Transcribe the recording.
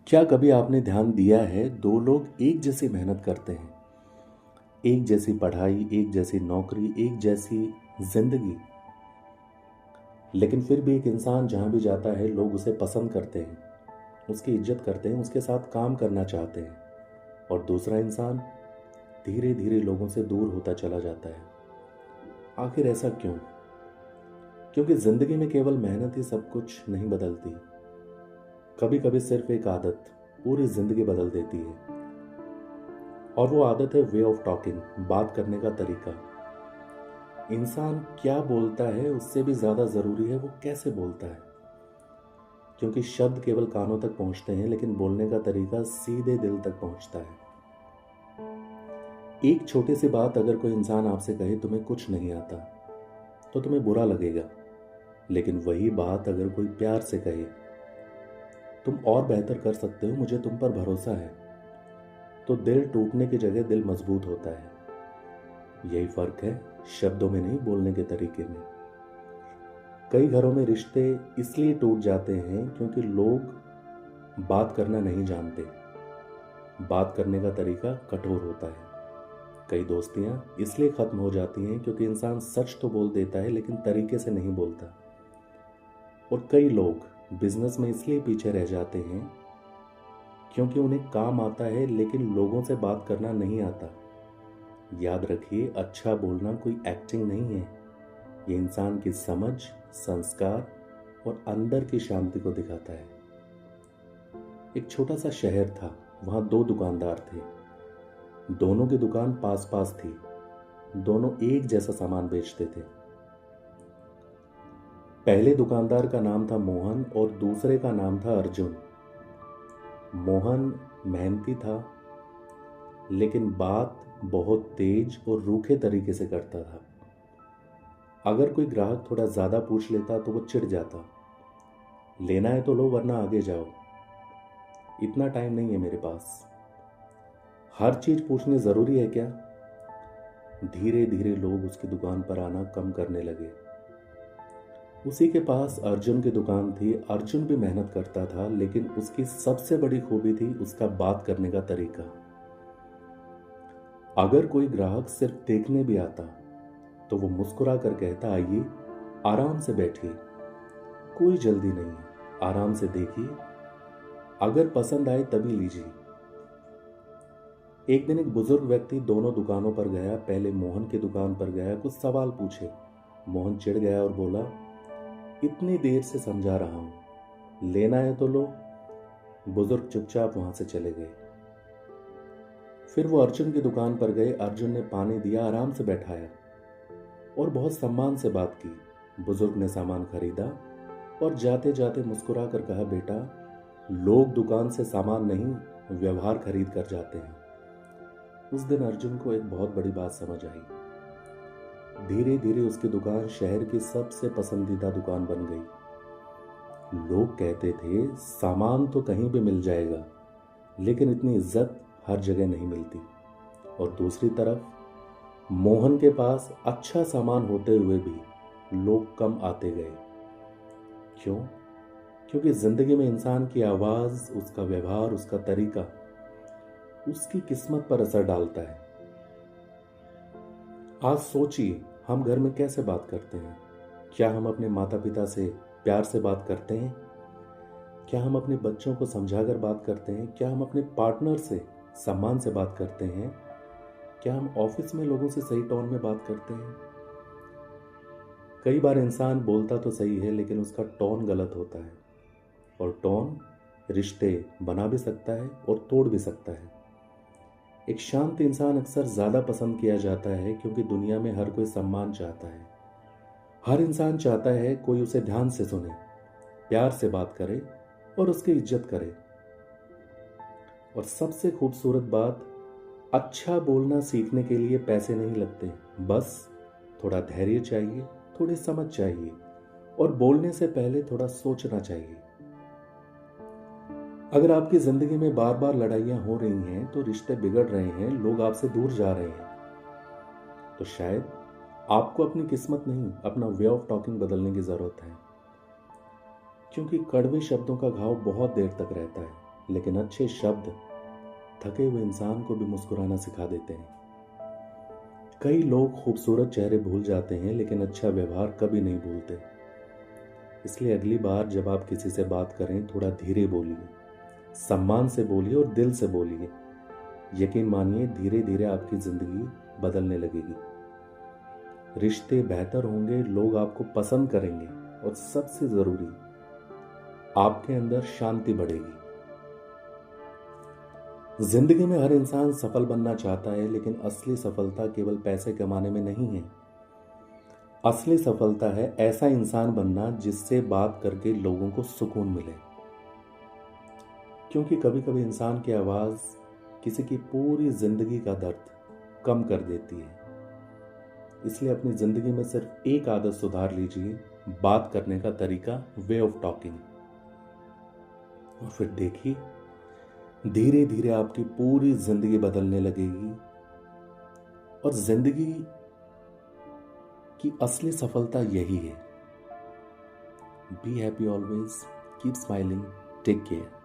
क्या कभी आपने ध्यान दिया है दो लोग एक जैसी मेहनत करते हैं, एक जैसी पढ़ाई, एक जैसी नौकरी, एक जैसी जिंदगी, लेकिन फिर भी एक इंसान जहां भी जाता है लोग उसे पसंद करते हैं, उसकी इज्जत करते हैं, उसके साथ काम करना चाहते हैं। और दूसरा इंसान धीरे धीरे लोगों से दूर होता चला जाता है। आखिर ऐसा क्यों? क्योंकि जिंदगी में केवल मेहनत ही सब कुछ नहीं बदलती। कभी कभी सिर्फ एक आदत पूरी जिंदगी बदल देती है। और वो आदत है वे ऑफ टॉकिंग, बात करने का तरीका। इंसान क्या बोलता है उससे भी ज्यादा जरूरी है वो कैसे बोलता है। क्योंकि शब्द केवल कानों तक पहुंचते हैं, लेकिन बोलने का तरीका सीधे दिल तक पहुंचता है। एक छोटी सी बात अगर कोई इंसान आपसे कहे तुम्हें कुछ नहीं आता, तो तुम्हें बुरा लगेगा। लेकिन वही बात अगर कोई प्यार से कहे, तुम और बेहतर कर सकते हो, मुझे तुम पर भरोसा है, तो दिल टूटने की जगह दिल मजबूत होता है। यही फर्क है, शब्दों में नहीं, बोलने के तरीके में। कई घरों में रिश्ते इसलिए टूट जाते हैं क्योंकि लोग बात करना नहीं जानते। बात करने का तरीका कठोर होता है। कई दोस्तियां इसलिए खत्म हो जाती हैं क्योंकि इंसान सच तो बोल देता है लेकिन तरीके से नहीं बोलता। और कई लोग बिजनेस में इसलिए पीछे रह जाते हैं क्योंकि उन्हें काम आता है लेकिन लोगों से बात करना नहीं आता। याद रखिए, अच्छा बोलना कोई एक्टिंग नहीं है। ये इंसान की समझ, संस्कार और अंदर की शांति को दिखाता है। एक छोटा सा शहर था, वहां दो दुकानदार थे। दोनों की दुकान पास पास थी। दोनों एक जैसा सामान बेचते थे। पहले दुकानदार का नाम था मोहन और दूसरे का नाम था अर्जुन। मोहन मेहनती था, लेकिन बात बहुत तेज और रूखे तरीके से करता था। अगर कोई ग्राहक थोड़ा ज्यादा पूछ लेता तो वो चिढ़ जाता। लेना है तो लो, वरना आगे जाओ, इतना टाइम नहीं है मेरे पास। हर चीज पूछनी जरूरी है क्या? धीरे धीरे लोग उसकी दुकान पर आना कम करने लगे। उसी के पास अर्जुन की दुकान थी। अर्जुन भी मेहनत करता था, लेकिन उसकी सबसे बड़ी खूबी थी उसका बात करने का तरीका। अगर कोई ग्राहक सिर्फ देखने भी आता तो वो मुस्कुरा कर कहता, आइए, आराम से बैठिए, कोई जल्दी नहीं है, आराम से देखिए, अगर पसंद आए तभी लीजिए। एक दिन एक बुजुर्ग व्यक्ति दोनों दुकानों पर गया। पहले मोहन की दुकान पर गया, कुछ सवाल पूछे। मोहन चिढ़ गया और बोला, इतनी देर से समझा रहा हूं, लेना है तो लो। बुजुर्ग चुपचाप वहां से चले गए। फिर वो अर्जुन की दुकान पर गए। अर्जुन ने पानी दिया, आराम से बैठाया और बहुत सम्मान से बात की। बुजुर्ग ने सामान खरीदा और जाते जाते मुस्कुरा कर कहा, बेटा, लोग दुकान से सामान नहीं, व्यवहार खरीद कर जाते हैं। उस दिन अर्जुन को एक बहुत बड़ी बात समझ आई। धीरे धीरे उसकी दुकान शहर की सबसे पसंदीदा दुकान बन गई। लोग कहते थे सामान तो कहीं भी मिल जाएगा, लेकिन इतनी इज्जत हर जगह नहीं मिलती। और दूसरी तरफ मोहन के पास अच्छा सामान होते हुए भी लोग कम आते गए। क्यों? क्योंकि जिंदगी में इंसान की आवाज, उसका व्यवहार, उसका तरीका उसकी किस्मत पर असर डालता है। आज सोचिए, हम घर में कैसे बात करते हैं? क्या हम अपने माता पिता से प्यार से बात करते हैं? क्या हम अपने बच्चों को समझाकर बात करते हैं? क्या हम अपने पार्टनर से सम्मान से बात करते हैं? क्या हम ऑफिस में लोगों से सही टोन में बात करते हैं? कई बार इंसान बोलता तो सही है, लेकिन उसका टोन गलत होता है। और टोन रिश्ते बना भी सकता है और तोड़ भी सकता है। एक शांत इंसान अक्सर ज्यादा पसंद किया जाता है क्योंकि दुनिया में हर कोई सम्मान चाहता है। हर इंसान चाहता है कोई उसे ध्यान से सुने, प्यार से बात करे और उसकी इज्जत करे। और सबसे खूबसूरत बात, अच्छा बोलना सीखने के लिए पैसे नहीं लगते, बस थोड़ा धैर्य चाहिए, थोड़ी समझ चाहिए और बोलने से पहले थोड़ा सोचना चाहिए। अगर आपकी जिंदगी में बार बार लड़ाइयां हो रही हैं, तो रिश्ते बिगड़ रहे हैं, लोग आपसे दूर जा रहे हैं, तो शायद आपको अपनी किस्मत नहीं, अपना वे ऑफ टॉकिंग बदलने की जरूरत है। क्योंकि कड़वे शब्दों का घाव बहुत देर तक रहता है, लेकिन अच्छे शब्द थके हुए इंसान को भी मुस्कुराना सिखा देते हैं। कई लोग खूबसूरत चेहरे भूल जाते हैं, लेकिन अच्छा व्यवहार कभी नहीं भूलते। इसलिए अगली बार जब आप किसी से बात करें, थोड़ा धीरे बोलिए, सम्मान से बोलिए और दिल से बोलिए। यकीन मानिए, धीरे धीरे आपकी जिंदगी बदलने लगेगी। रिश्ते बेहतर होंगे, लोग आपको पसंद करेंगे और सबसे जरूरी, आपके अंदर शांति बढ़ेगी। जिंदगी में हर इंसान सफल बनना चाहता है, लेकिन असली सफलता केवल पैसे कमाने में नहीं है। असली सफलता है ऐसा इंसान बनना जिससे बात करके लोगों को सुकून मिले। क्योंकि कभी कभी इंसान की आवाज किसी की पूरी जिंदगी का दर्द कम कर देती है। इसलिए अपनी जिंदगी में सिर्फ एक आदत सुधार लीजिए, बात करने का तरीका, वे ऑफ टॉकिंग। और फिर देखिए, धीरे धीरे आपकी पूरी जिंदगी बदलने लगेगी। और जिंदगी की असली सफलता यही है। Be happy always, keep smiling, take care.